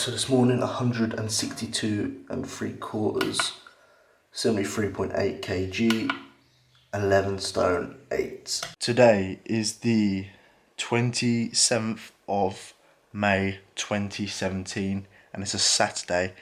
So this morning 162 3/4, 73.8 kg, 11 stone 8. Today is the 27th of May 2017 and it's a Saturday,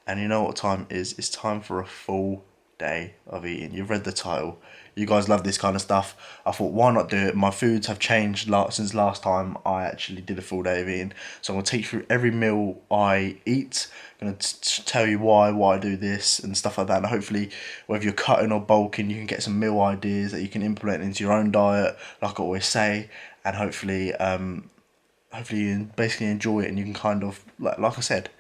and you know what time it is? It's time for a full day of eating. You've read the title. You guys love this kind of stuff. I thought, why not do it? My foods have changed since last time I actually did a full day of eating. So I'm going to take you through every meal I eat. I'm going to tell you why I do this and stuff like that. And hopefully, whether you're cutting or bulking, you can get some meal ideas that you can implement into your own diet, like I always say. And hopefully you basically enjoy it, and you can kind of, like I said,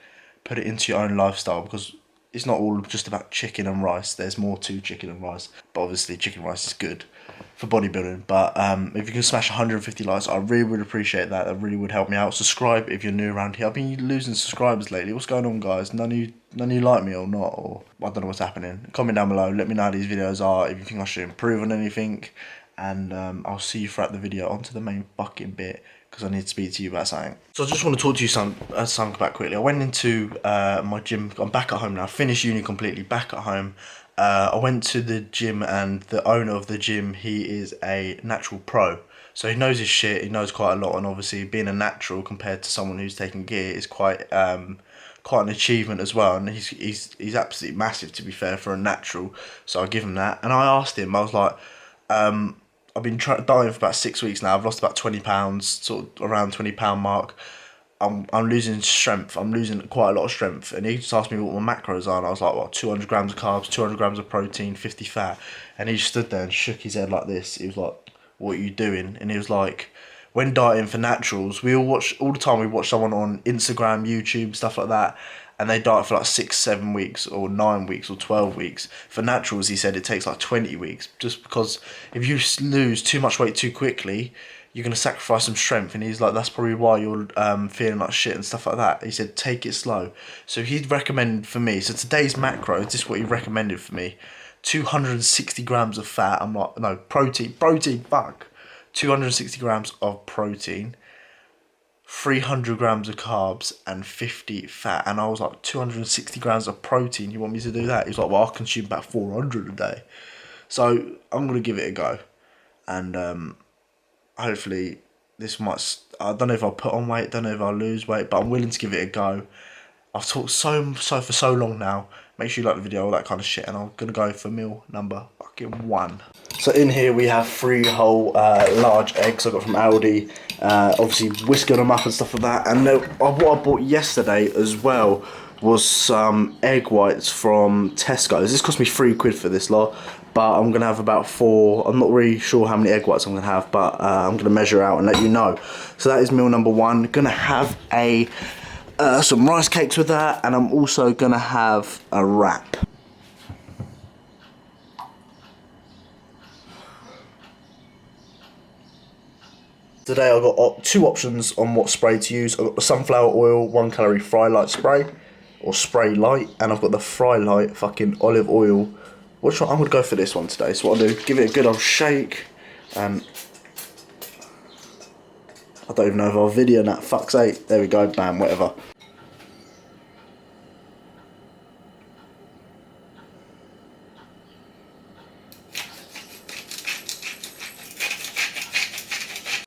put it into your own lifestyle, because it's not all just about chicken and rice. There's more to chicken and rice, but obviously chicken and rice is good for bodybuilding. But if you can smash 150 likes, I really would appreciate that. That really would help me out. Subscribe if you're new around here. I've been losing subscribers lately. What's going on, guys? None of you like me or not, or I don't know what's happening. Comment down below. Let me know how these videos are. If you think I should improve on anything, and I'll see you throughout the video. On to the main fucking bit, because I need to speak to you about something. So I just want to talk to you something about quickly. I went into my gym. I'm back at home now. I finished uni completely, back at home. I went to the gym, and the owner of the gym, he is a natural pro. So he knows his shit, he knows quite a lot, and obviously being a natural compared to someone who's taking gear is quite an achievement as well. And he's absolutely massive, to be fair, for a natural. So I give him that. And I asked him, I was like, I've been dieting for about 6 weeks now. I've lost about 20 pounds, sort of around 20 pound mark. I'm losing strength. I'm losing quite a lot of strength. And he just asked me what my macros are, and I was like, well, 200 grams of carbs, 200 grams of protein, 50 fat. And he just stood there and shook his head like this. He was like, what are you doing? And he was like, when dieting for naturals, we all the time. We watch someone on Instagram, YouTube, stuff like that, and they diet for like 6, 7 weeks, or 9 weeks, or 12 weeks. For naturals, he said it takes like 20 weeks, just because if you lose too much weight too quickly, you're going to sacrifice some strength. And he's like, that's probably why you're feeling like shit and stuff like that. He said, take it slow. So he'd recommended for me, so today's macro, this is what he recommended for me: 260 grams of fat. I'm like, no, protein, fuck. 260 grams of protein, 300 grams of carbs, and 50 fat. And I was like, 260 grams of protein, you want me to do that? He's like, well, I consume about 400 a day. So I'm going to give it a go. And hopefully this might, I don't know if I'll put on weight, don't know if I'll lose weight, but I'm willing to give it a go. I've talked for so long now. Make sure you like the video, all that kind of shit, and I'm going to go for meal number fucking 1. So in here we have 3 whole large eggs I got from Aldi. Obviously whisking them up and stuff like that. And what I bought yesterday as well was some egg whites from Tesco's. This cost me £3 for this lot, but I'm going to have about 4. I'm not really sure how many egg whites I'm going to have, but I'm going to measure out and let you know. So that is meal number 1. Going to have some rice cakes with that, and I'm also going to have a wrap. Today I've got 2 options on what spray to use. I've got the sunflower oil 1 calorie fry light spray, or spray light, and I've got the fry light fucking olive oil. Which one? I'm going to go for this one today. So what I'll do, give it a good old shake, and I don't even know if I'll video that, fuck's sake. There we go, bam, whatever.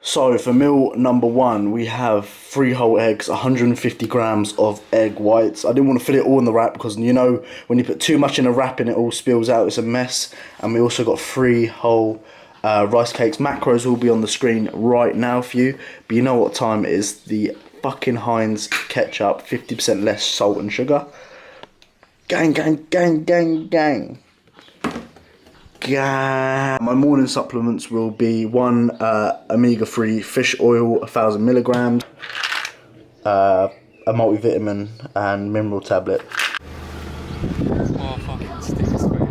So for meal number 1, we have 3 whole eggs, 150 grams of egg whites. I didn't want to fit it all in the wrap, because you know when you put too much in a wrap and it all spills out, it's a mess. And we also got 3 whole rice cakes. Macros will be on the screen right now for you, but you know what time it is. The fucking Heinz ketchup, 50% less salt and sugar. Gang, gang, gang, gang, gang. My morning supplements will be 1 omega-3 fish oil, 1,000 milligrams, a multivitamin and mineral tablet. Oh, fucking sticks, mate.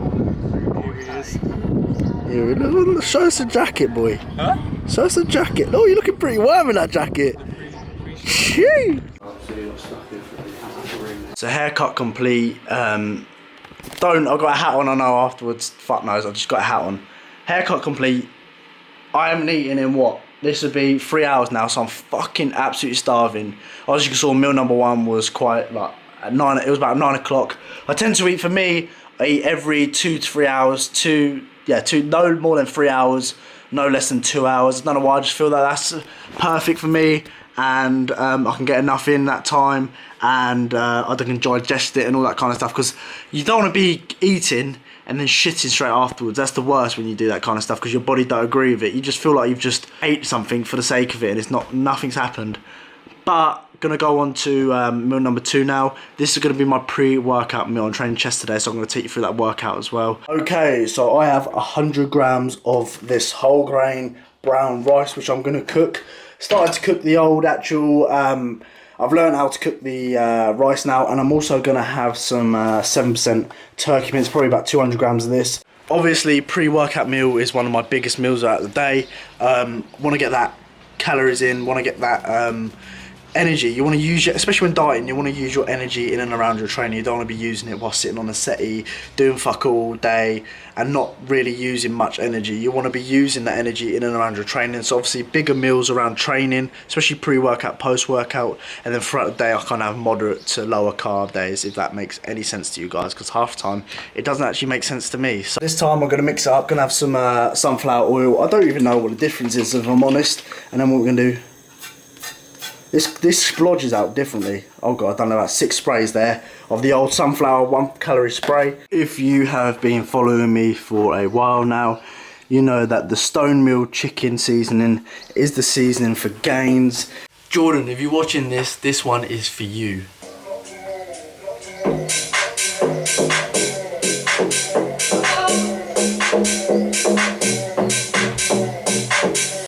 Here he is. Show us the jacket, boy. Huh? Show us the jacket. Oh, you're looking pretty warm in that jacket. Shit. So haircut complete. I got a hat on, I know afterwards. Fuck knows, I just got a hat on. Haircut complete. I haven't eaten in what? This would be 3 hours now, so I'm fucking absolutely starving. As you saw, meal number one was quite like at 9. It was about 9 o'clock. I tend to eat, for me, I eat every 2 to 3 hours. No more than 3 hours, no less than 2 hours. I don't know why. I just feel that that's perfect for me, and I can get enough in that time, and I can digest it and all that kind of stuff. Because you don't want to be eating and then shitting straight afterwards. That's the worst when you do that kind of stuff, because your body don't agree with it. You just feel like you've just ate something for the sake of it, and it's not, nothing's happened. But gonna go on to meal number 2 now. This is gonna be my pre-workout meal. I'm training chest today, so I'm gonna take you through that workout as well. Okay, so I have 100 grams of this whole grain brown rice, which I'm gonna cook. Started to cook the old actual, I've learned how to cook the rice now, and I'm also going to have some 7% turkey mince, probably about 200 grams of this. Obviously, pre-workout meal is one of my biggest meals out of the day. Want to get that calories in, want to get that energy. You want to use it, especially when dieting, you want to use your energy in and around your training. You don't want to be using it while sitting on a settee, doing fuck all day, and not really using much energy. You want to be using that energy in and around your training. So obviously bigger meals around training, especially pre-workout, post-workout, and then throughout the day I kind of have moderate to lower carb days, if that makes any sense to you guys, because half the time it doesn't actually make sense to me. So this time I'm going to mix it up, going to have some sunflower oil. I don't even know what the difference is, if I'm honest. And then what we're going to do, this splodges out differently. Oh god, I've done about 6 sprays there of the old sunflower 1 calorie spray. If you have been following me for a while now, you know that the stone meal chicken seasoning is the seasoning for gains. Jordan, if you're watching this one is for you.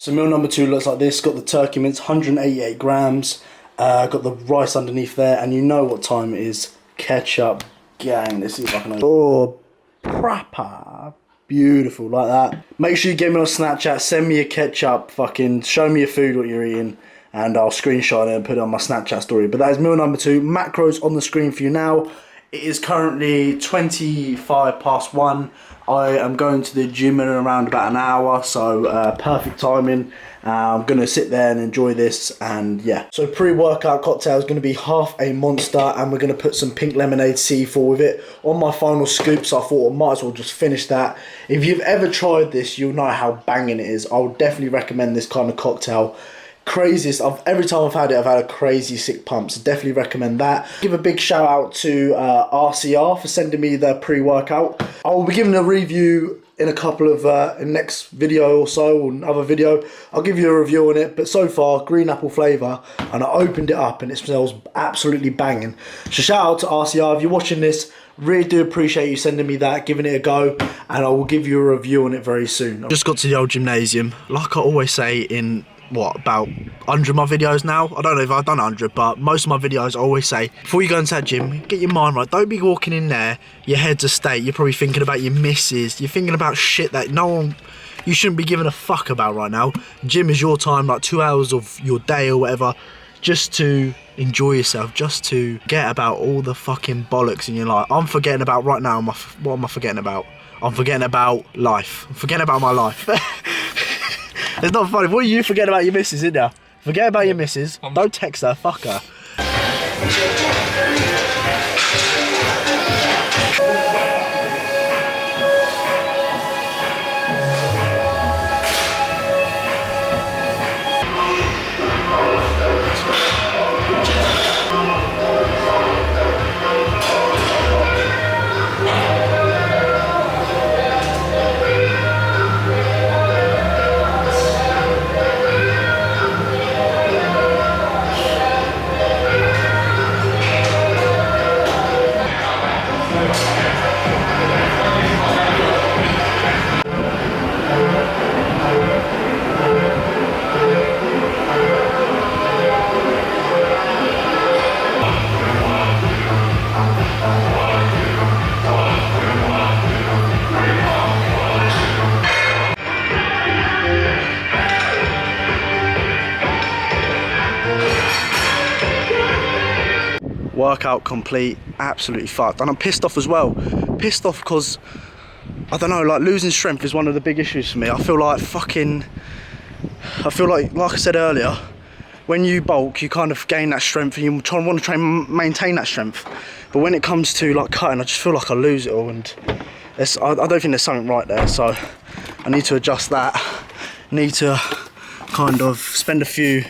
So meal number 2 looks like this. Got the turkey mince, 188 grams. Got the rice underneath there, and you know what time it is. Ketchup gang. Let's see if I can. Oh, proper beautiful like that. Make sure you get me on Snapchat. Send me your ketchup. Fucking show me your food, what you're eating, and I'll screenshot it and put it on my Snapchat story. But that is meal number 2. Macros on the screen for you now. It is currently 25 past 1. I am going to the gym in around about an hour, so perfect timing. I'm going to sit there and enjoy this, and yeah. So pre-workout cocktail is going to be half a Monster, and we're going to put some pink lemonade C4 with it on my final scoop, so I thought I might as well just finish that. If you've ever tried this, you'll know how banging it is. I would definitely recommend this kind of cocktail. Craziest, every time I've had it, I've had a crazy sick pump, so definitely recommend that. Give a big shout out to RCR for sending me the pre-workout. I will be giving a review in a couple of in next video or so, or another video. I'll give you a review on it, but so far green apple flavour, and I opened it up and it smells absolutely banging. So shout out to RCR if you're watching this. Really do appreciate you sending me that, giving it a go, and I will give you a review on it very soon. Just got to the old gymnasium. Like I always say in about 100 of my videos now, I don't know if I've done 100, but most of my videos I always say, before you go into that gym, get your mind right. Don't be walking in there, your head's a state, you're probably thinking about your missus, you're thinking about shit that you shouldn't be giving a fuck about right now. Gym is your time, like 2 hours of your day or whatever, just to enjoy yourself, just to get about all the fucking bollocks in your life. I'm forgetting about right now, what am I forgetting about? I'm forgetting about life. I'm forgetting about my life. It's not funny. What are you forgetting about your missus, isn't ya? Forget about your missus. Don't text her. Fuck her. Workout complete, absolutely fucked, and I'm pissed off as well. Pissed off because, I don't know, like losing strength is one of the big issues for me. I feel like fucking, I feel like I said earlier, when you bulk, you kind of gain that strength and you want to try and maintain that strength. But when it comes to like cutting, I just feel like I lose it all, and I don't think there's something right there. So I need to adjust that. Need to kind of spend a few.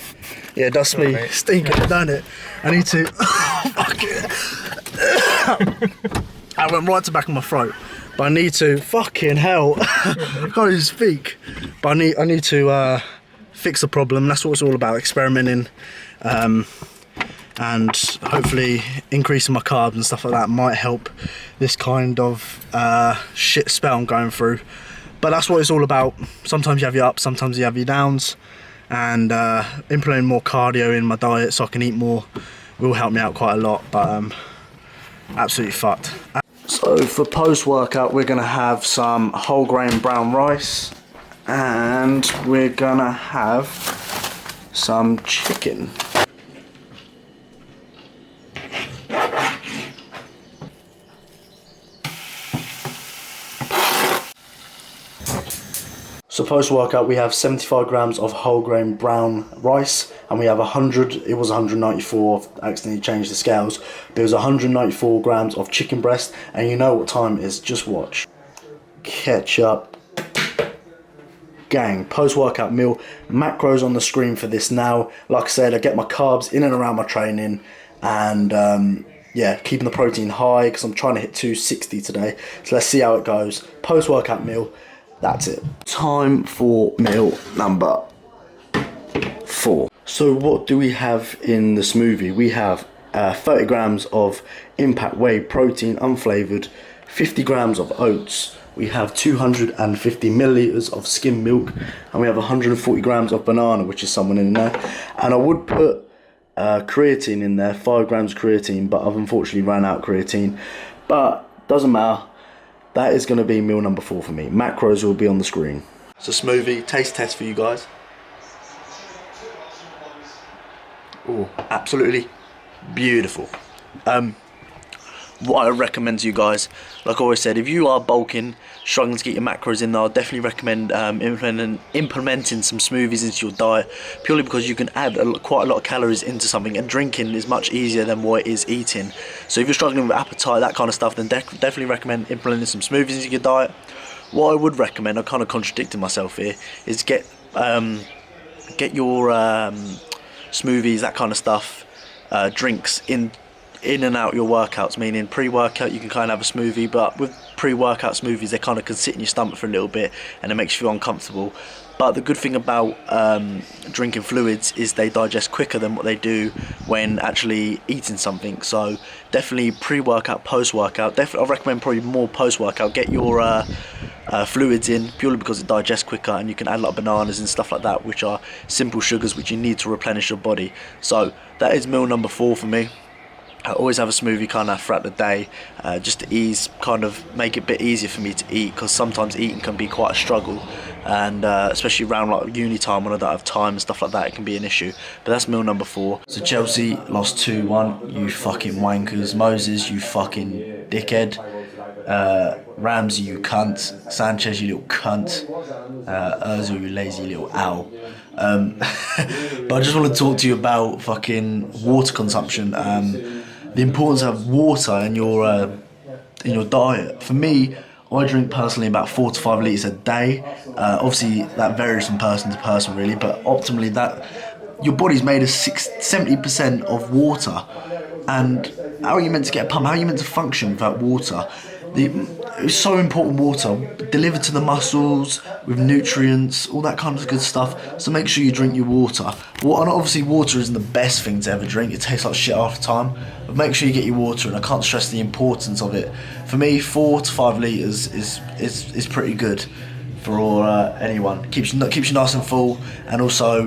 Yeah, it does me stinking, don't it? I need to. Fuck it. I went right to the back of my throat. But I need to. Fucking hell. I can't even speak. But I need to fix the problem. That's what it's all about. Experimenting. And hopefully increasing my carbs and stuff like that might help this kind of shit spell I'm going through. But that's what it's all about. Sometimes you have your ups, sometimes you have your downs, and implementing more cardio in my diet so I can eat more will help me out quite a lot. But absolutely fucked. So for post-workout, we're gonna have some whole grain brown rice, and we're gonna have some chicken. So post-workout, we have 75 grams of whole grain brown rice, and we have 100, it was 194, I accidentally changed the scales, but it was 194 grams of chicken breast, and you know what time it is, just watch. Ketchup. Gang, post-workout meal, macros on the screen for this now. Like I said, I get my carbs in and around my training, and yeah, keeping the protein high, because I'm trying to hit 260 today, so let's see how it goes. Post-workout meal. That's it. Time for meal number 4. So what do we have in the smoothie? We have 30 grams of impact whey protein, unflavoured, 50 grams of oats. We have 250 milliliters of skim milk, and we have 140 grams of banana, which is someone in there. And I would put creatine in there, 5 grams of creatine, but I've unfortunately ran out of creatine. But doesn't matter. That is going to be meal number 4 for me. Macros will be on the screen. So smoothie, taste test for you guys. Oh, absolutely beautiful. What I recommend to you guys, like I always said, if you are bulking, struggling to get your macros in there, I'll definitely recommend implementing some smoothies into your diet, purely because you can add quite a lot of calories into something, and drinking is much easier than what it is eating. So if you're struggling with appetite, that kind of stuff, then definitely recommend implementing some smoothies into your diet. What I would recommend, I'm kind of contradicting myself here, is get your smoothies, that kind of stuff, drinks in and out your workouts, meaning pre-workout you can kind of have a smoothie, but with pre-workout smoothies they kind of can sit in your stomach for a little bit and it makes you feel uncomfortable. But the good thing about drinking fluids is they digest quicker than what they do when actually eating something. So definitely pre-workout, post-workout, definitely I recommend probably more post-workout. Get your fluids in, purely because it digests quicker, and you can add a lot of bananas and stuff like that, which are simple sugars which you need to replenish your body. So that is meal number 4 for me. I always have a smoothie kind of throughout the day, just to make it a bit easier for me to eat, because sometimes eating can be quite a struggle, and especially around like uni time when I don't have time and stuff like that, it can be an issue. But that's meal number 4. So Chelsea lost 2-1, you fucking wankers. Moses, you fucking dickhead. Ramsey, you cunt. Sanchez, you little cunt. Ozil, you lazy little owl. But I just want to talk to you about fucking water consumption. The importance of water in your diet. For me, I drink personally about 4 to 5 litres a day. Obviously that varies from person to person really, but optimally that your body's made of 70% of water. And how are you meant to get a pump? How are you meant to function without water? It's so important, water, delivered to the muscles with nutrients, all that kind of good stuff. So make sure you drink your water. And obviously water isn't the best thing to ever drink. It tastes like shit after time. But make sure you get your water, and I can't stress the importance of it. For me, 4 to 5 litres is pretty good for anyone. Keeps you nice and full, and also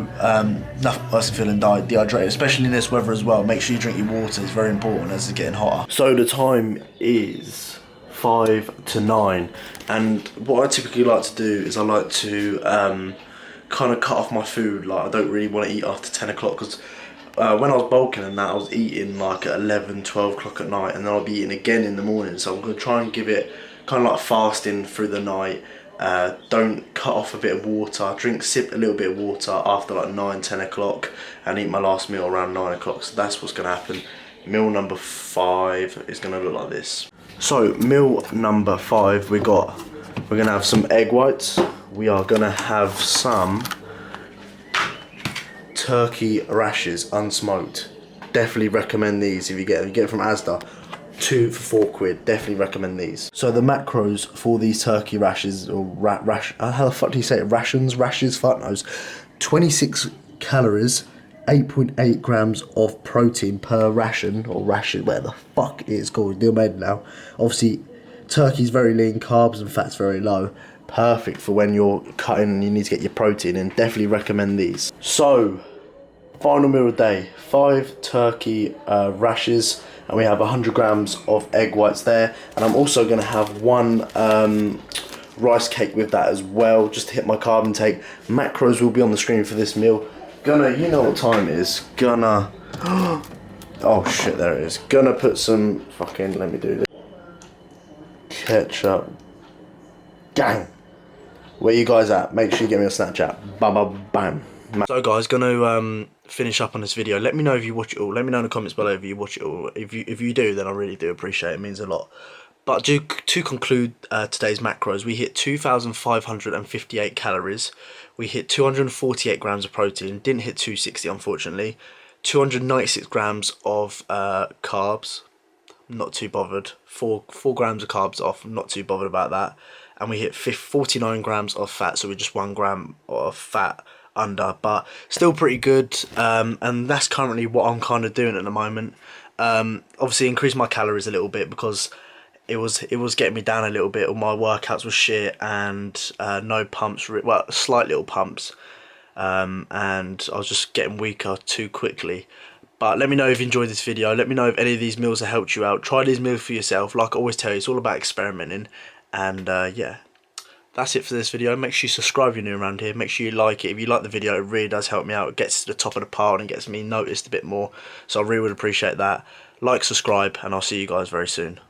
nothing worse than feeling dehydrated, especially in this weather as well. Make sure you drink your water. It's very important as it's getting hotter. So the time is 5 to 9, and what I typically like to do is I like to kind of cut off my food. Like I don't really want to eat after 10 o'clock, because when I was bulking and that, I was eating like at 11, 12 o'clock at night, and then I'll be eating again in the morning. So I'm going to try and give it kind of like fasting through the night, Don't cut off a bit of water. Sip a little bit of water after like 9-10 o'clock, and eat my last meal around 9 o'clock. So that's what's going to happen. Meal number 5 is going to look like this. So meal number 5, we're going to have some egg whites. We are going to have some turkey rashers unsmoked. Definitely recommend these if you get them. You get them from Asda. 2 for £4. Definitely recommend these. So the macros for these turkey rashers, or how the fuck do you say it? Rashes, fuck knows. 26 calories, 8.8 grams of protein per ration, or ration, whatever the fuck it is called. Deal made now. Obviously, turkey's very lean, carbs and fats very low. Perfect for when you're cutting and you need to get your protein in. Definitely recommend these. So, final meal of the day, 5 turkey rashers, and we have 100 grams of egg whites there. And I'm also going to have 1 rice cake with that as well, just to hit my carb intake. Macros will be on the screen for this meal. You know what time it is. Oh shit, there it is. Gonna put some fucking, let me do this. Ketchup. Gang. Where you guys at? Make sure you get me a Snapchat. Bam. So guys, gonna finish up on this video. Let me know if you watch it all. Let me know in the comments below if you watch it all. If you do, then I really do appreciate it. It means a lot. But to conclude today's macros, we hit 2,558 calories. We hit 248 grams of protein. Didn't hit 260, unfortunately. 296 grams of carbs. Not too bothered. 4 grams of carbs off. Not too bothered about that. And we hit 49 grams of fat. So we're just 1 gram of fat under, but still pretty good. And that's currently what I'm kind of doing at the moment. Obviously increased my calories a little bit because it was getting me down a little bit. All my workouts were shit, and no pumps, well, slight little pumps, and I was just getting weaker too quickly. But let me know if you enjoyed this video. Let me know if any of these meals have helped you out. Try these meals for yourself. Like I always tell you, it's all about experimenting. And yeah, that's it for this video. Make sure you subscribe if you're new around here. Make sure you like it. If you like the video, it really does help me out. It gets to the top of the pile and gets me noticed a bit more. So I really would appreciate that. Like, subscribe, and I'll see you guys very soon.